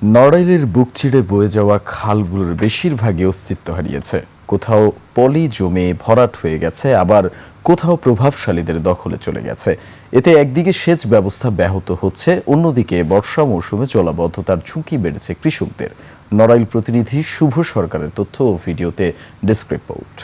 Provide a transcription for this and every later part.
নড়াইলের বুক চিড়ে বয়ে যাওয়া খালগুলোর বেশিরভাগই অস্তিত্ব হারিয়েছে। কোথাও পলি জমে ভরাট হয়ে গেছে, আবার কোথাও প্রভাবশালীদের দখলে চলে গেছে। এতে একদিকে সেচ ব্যবস্থা ব্যাহত হচ্ছে, অন্যদিকে বর্ষা মৌসুমে জলাবদ্ধতার ঝুঁকি বেড়েছে কৃষকদের। নড়াইল প্রতিনিধি শুভ সরকারের তথ্য ও ভিডিওতে ডেস্ক রিপোর্ট।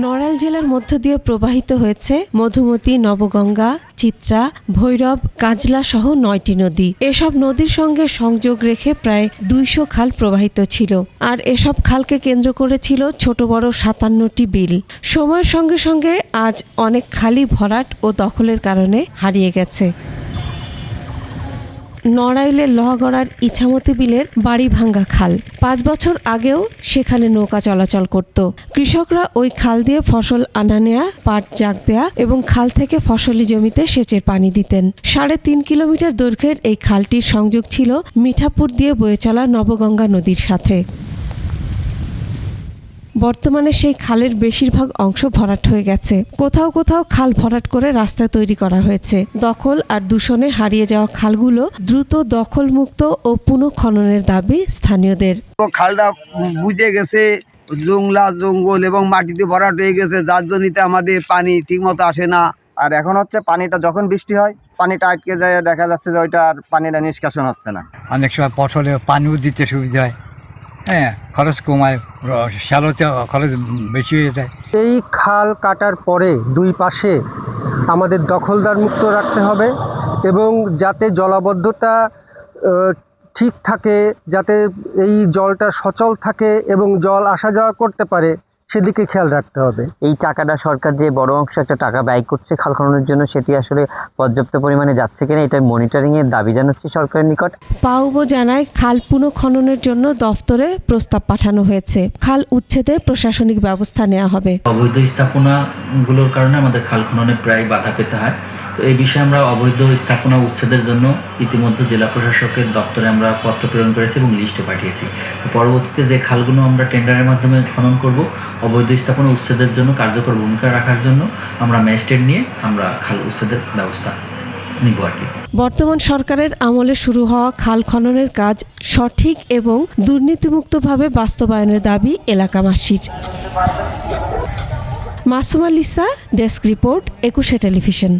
নড়াইল জেলার মধ্য দিয়ে প্রবাহিত হয়েছে মধুমতি, নবগঙ্গা, চিত্রা, ভৈরব, কাজলা সহ 9টি নদী। এসব নদীর সঙ্গে সংযোগ রেখে প্রায় 200 খাল প্রবাহিত ছিল। আর এসব খালকে কেন্দ্র করেছিল ছোট বড় 57টি বিল। সময়ের সঙ্গে সঙ্গে আজ অনেক খালই ভরাট ও দখলের কারণে হারিয়ে গেছে। নড়াইলের লহগড়ার ইছামতি বিলের বাড়িভাঙ্গা খাল 5 বছর আগেও সেখানে নৌকা চলাচল করত। কৃষকরা ওই খাল দিয়ে ফসল আনা নেয়া, পাট জাগ দেয়া এবং খাল থেকে ফসলি জমিতে সেচের পানি দিতেন। 3.5 কিলোমিটার দৈর্ঘ্যের এই খালটির সংযোগ ছিল মিঠাপুর দিয়ে বয়ে চলা নবগঙ্গা নদীর সাথে। বর্তমানে সেই খালের বেশিরভাগ অংশ ভরাট হয়ে গেছে। কোথাও কোথাও খাল ভরাট করে রাস্তা তৈরি করা হয়েছে। দখল আর দূষণে হারিয়ে যাওয়া খালগুলো দ্রুত দখলমুক্ত ও পুনঃখননের দাবি স্থানীয়দের। খালটা বুঝে গেছে, জঙ্গল এবং মাটিতে ভরাট হয়ে গেছে, যার জন্যতে আমাদের পানি ঠিকমতো আসে না। আর এখন হচ্ছে পানিটা যখন বৃষ্টি হয় পানিটা আটকে যায়, দেখা যাচ্ছে যে ওইটা আর পানিটা নিষ্কাশন হচ্ছে না। অনেক সময় ফসলে পানিও দিতে সুবিধা হয়, হ্যাঁ, খরচ কমায়, সালতে খরচ বেশি হয়ে যায়। এই খাল কাটার পরে দুই পাশে আমাদের দখলদার মুক্ত রাখতে হবে এবং যাতে জলাবদ্ধতা ঠিক থাকে, যাতে এই জলটা সচল থাকে এবং জল আসা যাওয়া করতে পারে, সেদিকে খেয়াল রাখতে হবে। এই টাকাটা সরকার যে বড় অংশ একটা টাকা ব্যয় করছে খাল খননের জন্য, সেটি আসলে পর্যাপ্ত পরিমাণে যাচ্ছে কিনা এটা মনিটরিং এর দাবি জানাচ্ছি সরকারের নিকট। পাউবো জানায় খাল পুনঃখননের জন্য দফতরে প্রস্তাব পাঠানো হয়েছে। খাল উচ্ছেদে প্রশাসনিক ব্যবস্থা নেওয়া হবে। অবৈধ স্থাপনাগুলোর কারণে আমাদের খাল খননে প্রায় বাধা পেতে হয়। তো এই বিষয়ে আমরা অবৈধ স্থাপনা উচ্ছেদের জন্য ইতিমধ্যে জেলা প্রশাসকের দপ্তরে আমরা পত্র প্রেরণ করেছি এবং লিস্টে পাঠিয়েছি। তো পরবর্তীতে যে খালগুলো আমরা টেন্ডারের মাধ্যমে খনন করব, অবৈধ স্থাপনা উচ্ছেদের জন্য কার্যকর ভূমিকা রাখার জন্য আমরা ম্যাজিস্ট্রেট নিয়ে আমরা খাল উচ্ছেদের ব্যবস্থা নিব আর কি। বর্তমান সরকারের আমলে শুরু হওয়া খাল খননের কাজ সঠিক এবং দুর্নীতিমুক্তভাবে বাস্তবায়নের দাবি এলাকাবাসীর। Masuma Lisa, desk report, 21 television.